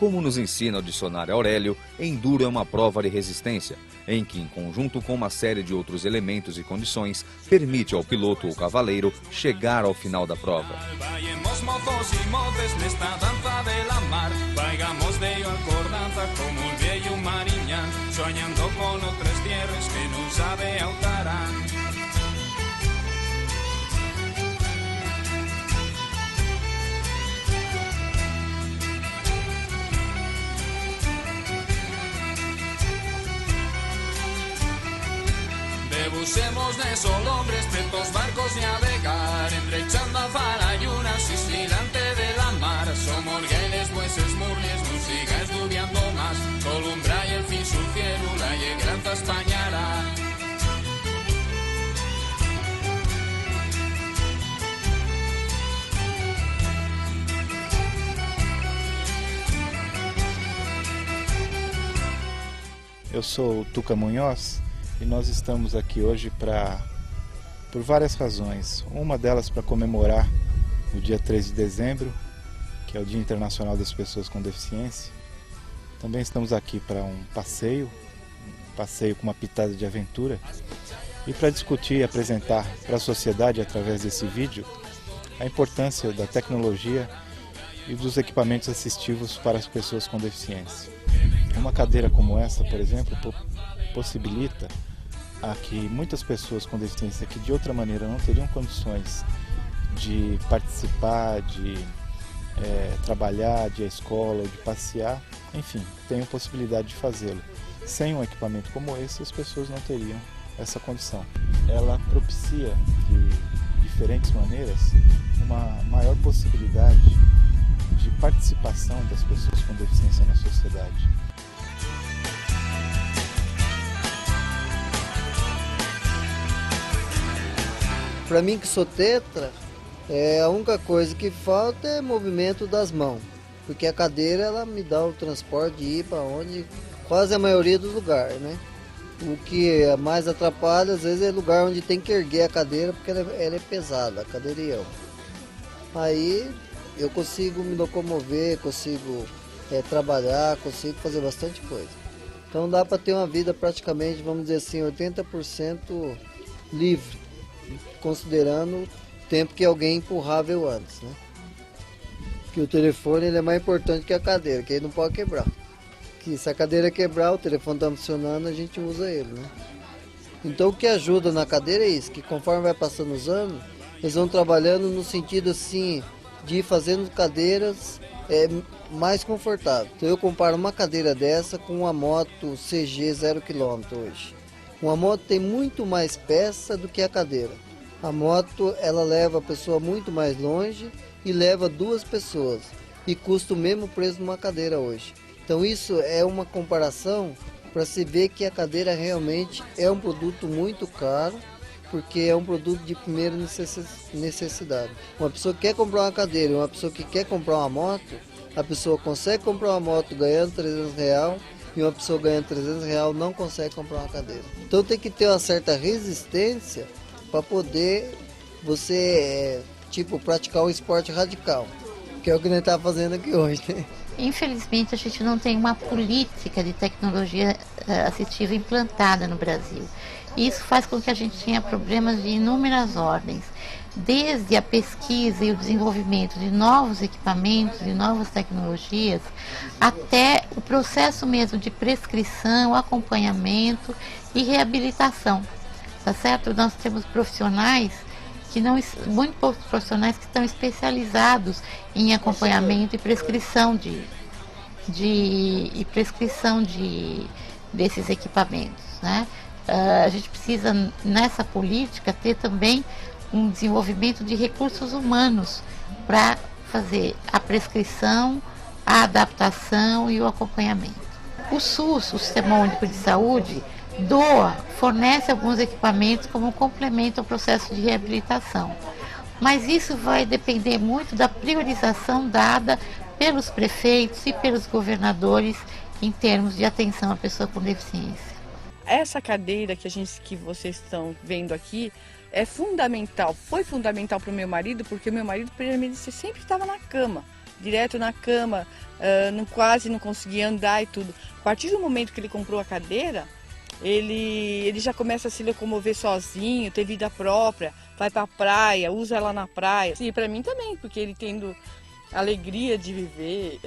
Como nos ensina o dicionário Aurélio, enduro é uma prova de resistência, em que, em conjunto com uma série de outros elementos e condições, permite ao piloto ou cavaleiro chegar ao final da prova. Busquemos de sol hombres, pretos barcos navegar, entrechando a farallunas, istilante de la mar. Somos gailes, bueses, murles, no siga estudiando más. Columbra y el fin su cielo, la llegranza española. Eu sou o Tuca Munhoz e nós estamos aqui hoje por várias razões. Uma delas para comemorar o dia 3 de dezembro, que é o Dia Internacional das Pessoas com Deficiência. Também estamos aqui para um passeio com uma pitada de aventura, e para discutir e apresentar para a sociedade, através desse vídeo, a importância da tecnologia e dos equipamentos assistivos para as pessoas com deficiência. Uma cadeira como essa, por exemplo, possibilita a que muitas pessoas com deficiência que de outra maneira não teriam condições de participar, de trabalhar, de ir à escola, ou de passear, enfim, tenham possibilidade de fazê-lo. Sem um equipamento como esse, as pessoas não teriam essa condição. Ela propicia, de diferentes maneiras, uma maior possibilidade de participação das pessoas com deficiência na sociedade. Para mim que sou tetra, a única coisa que falta é movimento das mãos, porque a cadeira ela me dá o transporte de ir para onde, quase a maioria dos lugares, né? O que mais atrapalha às vezes é lugar onde tem que erguer a cadeira, porque ela é pesada, a cadeira e eu. Aí eu consigo me locomover, consigo trabalhar, consigo fazer bastante coisa. Então dá para ter uma vida praticamente, vamos dizer assim, 80% livre, considerando o tempo que alguém empurrava eu antes, né? Que o telefone ele é mais importante que a cadeira, que ele não pode quebrar. Que se a cadeira quebrar, o telefone está funcionando, a gente usa ele, né? Então o que ajuda na cadeira é isso, que conforme vai passando os anos, eles vão trabalhando no sentido assim, de ir fazendo cadeiras mais confortáveis. Então eu comparo uma cadeira dessa com uma moto CG 0 km hoje. Uma moto tem muito mais peça do que a cadeira. A moto ela leva a pessoa muito mais longe e leva duas pessoas e custa o mesmo preço de uma cadeira hoje. Então isso é uma comparação para se ver que a cadeira realmente é um produto muito caro, porque é um produto de primeira necessidade. Uma pessoa que quer comprar uma cadeira e uma pessoa que quer comprar uma moto, a pessoa consegue comprar uma moto ganhando R$300 e uma pessoa ganhando R$300 não consegue comprar uma cadeira. Então tem que ter uma certa resistência para poder você praticar um esporte radical, que é o que a gente está fazendo aqui hoje, né? Infelizmente a gente não tem uma política de tecnologia assistiva implantada no Brasil. Isso faz com que a gente tenha problemas de inúmeras ordens, desde a pesquisa e o desenvolvimento de novos equipamentos, de novas tecnologias, até o processo mesmo de prescrição, acompanhamento e reabilitação. Tá certo? Nós temos profissionais muito poucos profissionais que estão especializados em acompanhamento e prescrição desses equipamentos, né? A gente precisa nessa política ter também um desenvolvimento de recursos humanos para fazer a prescrição, a adaptação e o acompanhamento. O SUS, o Sistema Único de Saúde, fornece alguns equipamentos como complemento ao processo de reabilitação. Mas isso vai depender muito da priorização dada pelos prefeitos e pelos governadores em termos de atenção à pessoa com deficiência. Essa cadeira que vocês estão vendo aqui é fundamental, foi fundamental para o meu marido, porque o meu marido, primeiramente, sempre estava na cama. direto na cama, quase não conseguia andar e tudo. A partir do momento que ele comprou a cadeira, ele já começa a se locomover sozinho, ter vida própria, vai para a praia, usa ela na praia. E para mim também, porque ele tendo alegria de viver,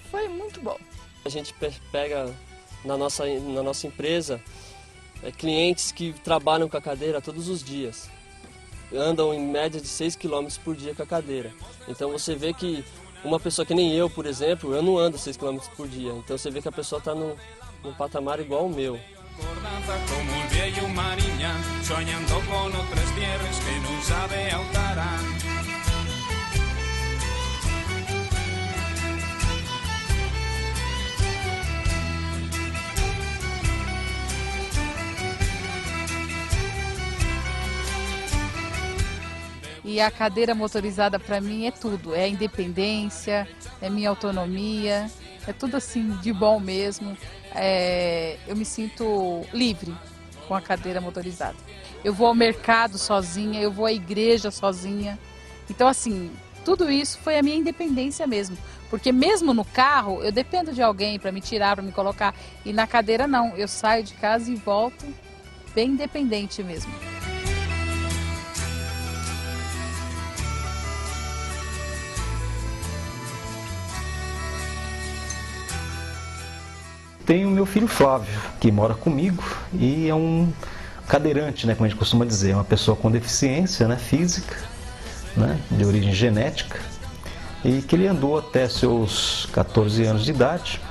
foi muito bom. A gente pega na nossa empresa clientes que trabalham com a cadeira todos os dias. Andam em média de 6 km por dia com a cadeira. Então você vê que uma pessoa que nem eu, por exemplo, eu não ando 6 km por dia. Então você vê que a pessoa está num patamar igual ao meu. Como un viejo mariña, soñando con otras tierras que no sabe altarán. E a cadeira motorizada para mim é tudo, é a independência, é minha autonomia, é tudo assim de bom mesmo. Eu me sinto livre com a cadeira motorizada. Eu vou ao mercado sozinha, eu vou à igreja sozinha. Então assim, tudo isso foi a minha independência mesmo. Porque mesmo no carro, eu dependo de alguém para me tirar, para me colocar. E na cadeira não, eu saio de casa e volto bem independente mesmo. Tenho meu filho Flávio, que mora comigo e é um cadeirante, né, como a gente costuma dizer, uma pessoa com deficiência, né, física, né, de origem genética, e que ele andou até seus 14 anos de idade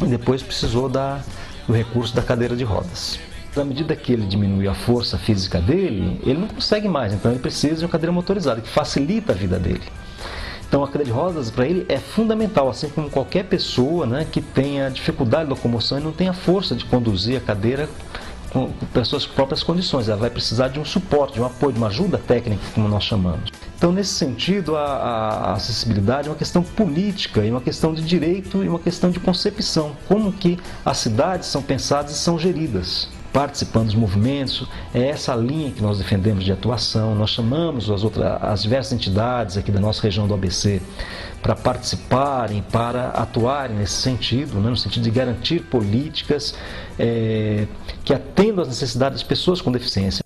e depois precisou do recurso da cadeira de rodas. À medida que ele diminui a força física dele, ele não consegue mais, então ele precisa de uma cadeira motorizada que facilita a vida dele. Então a cadeira de rodas para ele é fundamental, assim como qualquer pessoa, né, que tenha dificuldade de locomoção e não tenha força de conduzir a cadeira com as suas próprias condições. Ela vai precisar de um suporte, de um apoio, de uma ajuda técnica, como nós chamamos. Então nesse sentido a acessibilidade é uma questão política, e uma questão de direito e uma questão de concepção. Como que as cidades são pensadas e são geridas. Participando dos movimentos, é essa linha que nós defendemos de atuação. Nós chamamos as diversas entidades aqui da nossa região do ABC para participarem, para atuarem nesse sentido, né, no sentido de garantir políticas que atendam às necessidades das pessoas com deficiência.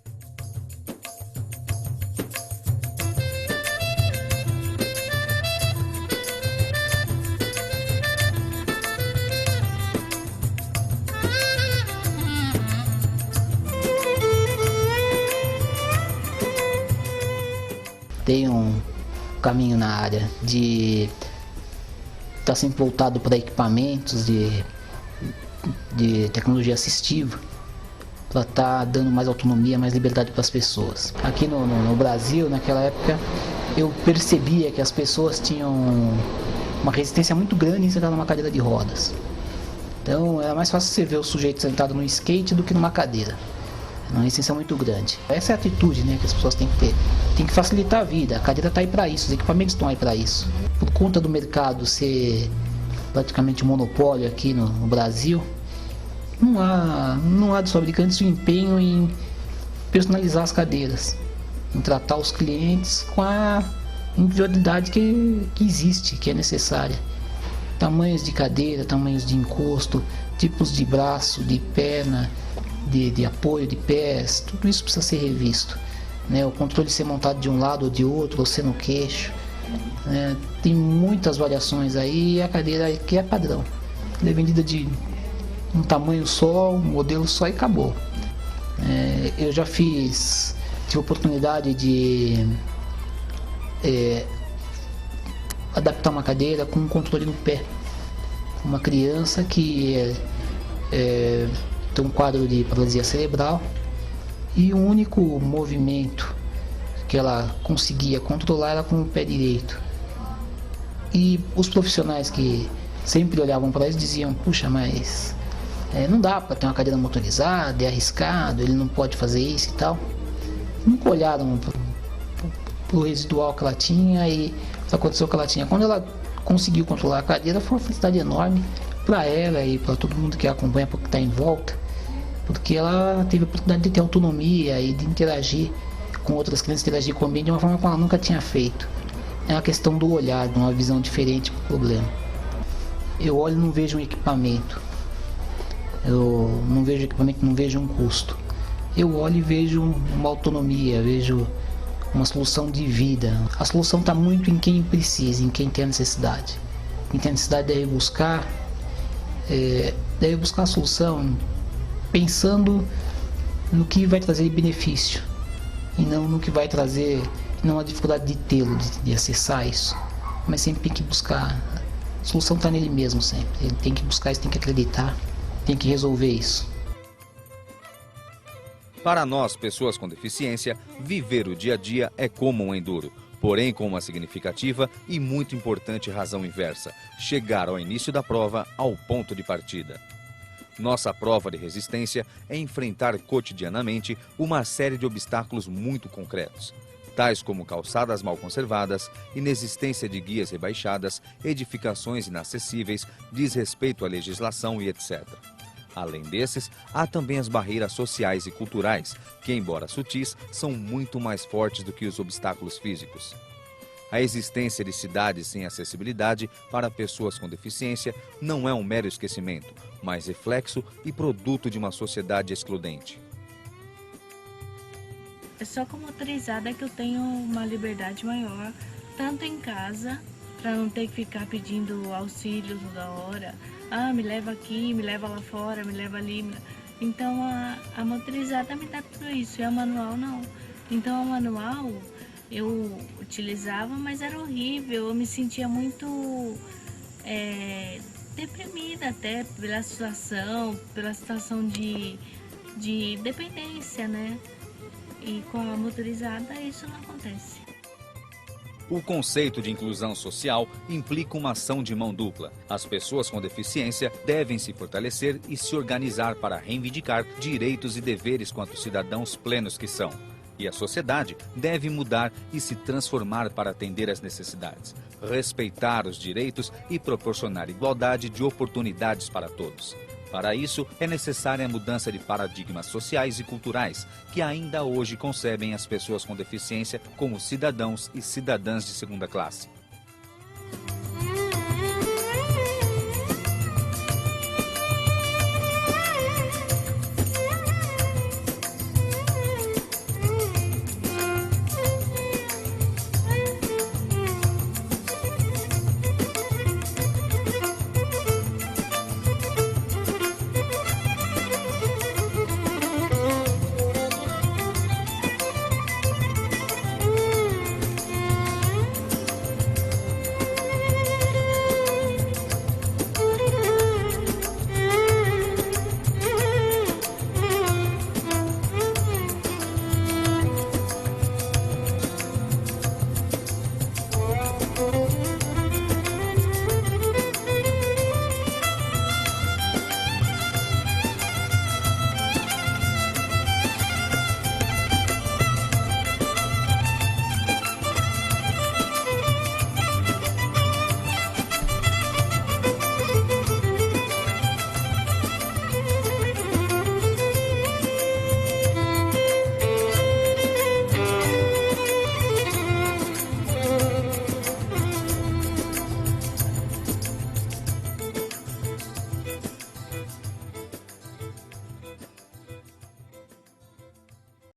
Tem um caminho na área de estar sempre voltado para equipamentos de tecnologia assistiva, para estar dando mais autonomia, mais liberdade para as pessoas. Aqui no Brasil, naquela época, eu percebia que as pessoas tinham uma resistência muito grande em sentar numa cadeira de rodas. Então era mais fácil você ver o sujeito sentado no skate do que numa cadeira. Uma resistência muito grande. Essa é a atitude, né, que as pessoas têm que ter. Tem que facilitar a vida. A cadeira está aí para isso, os equipamentos estão aí para isso. Por conta do mercado ser praticamente monopólio aqui no Brasil, não há dos fabricantes o empenho em personalizar as cadeiras, em tratar os clientes com a individualidade que existe, que é necessária. Tamanhos de cadeira, tamanhos de encosto, tipos de braço, de perna, de apoio de pés, tudo isso precisa ser revisto, né? O controle ser montado de um lado ou de outro, ou ser no queixo, né? Tem muitas variações aí, e a cadeira aqui é padrão, ela é vendida de um tamanho só, um modelo só e acabou. Eu já tive oportunidade de adaptar uma cadeira com um controle no pé, uma criança que tem um quadro de paralisia cerebral, e o único movimento que ela conseguia controlar era com o pé direito. E os profissionais que sempre olhavam para eles diziam: puxa, mas não dá para ter uma cadeira motorizada, é arriscado, ele não pode fazer isso e tal. Nunca olharam para o residual que ela tinha e aconteceu o que ela tinha. Quando ela conseguiu controlar a cadeira, foi uma felicidade enorme para ela e para todo mundo que a acompanha, porque está em volta, porque ela teve a oportunidade de ter autonomia e de interagir com outras crianças, interagir com o ambiente de uma forma que ela nunca tinha feito. é a questão do olhar, de uma visão diferente para o problema. Eu olho e não vejo um equipamento. Eu não vejo equipamento, não vejo um custo. Eu olho e vejo uma autonomia, vejo uma solução de vida. A solução está muito em quem precisa, em quem tem a necessidade. Quem tem a necessidade deve buscar a solução pensando no que vai trazer benefício e não no que vai trazer, não a dificuldade de tê-lo, de acessar isso. Mas sempre tem que buscar. A solução está nele mesmo sempre. Ele tem que buscar isso, tem que acreditar, tem que resolver isso. Para nós, pessoas com deficiência, viver o dia a dia é como um enduro, porém com uma significativa e muito importante razão inversa: chegar ao início da prova ao ponto de partida. Nossa prova de resistência é enfrentar cotidianamente uma série de obstáculos muito concretos, tais como calçadas mal conservadas, inexistência de guias rebaixadas, edificações inacessíveis, desrespeito à legislação e etc. Além desses, há também as barreiras sociais e culturais, que, embora sutis, são muito mais fortes do que os obstáculos físicos. A existência de cidades sem acessibilidade para pessoas com deficiência não é um mero esquecimento, mas reflexo e produto de uma sociedade excludente. É só com motorizada que eu tenho uma liberdade maior, tanto em casa, para não ter que ficar pedindo auxílio toda hora. Ah, me leva aqui, me leva lá fora, me leva ali. Então a motorizada me dá tudo isso, e a manual não. Então a manual eu utilizava, mas era horrível, eu me sentia muito deprimida até pela situação de dependência, né? E com a motorizada isso não acontece. O conceito de inclusão social implica uma ação de mão dupla. As pessoas com deficiência devem se fortalecer e se organizar para reivindicar direitos e deveres quanto cidadãos plenos que são. E a sociedade deve mudar e se transformar para atender às necessidades, respeitar os direitos e proporcionar igualdade de oportunidades para todos. Para isso, é necessária a mudança de paradigmas sociais e culturais que ainda hoje concebem as pessoas com deficiência como cidadãos e cidadãs de segunda classe.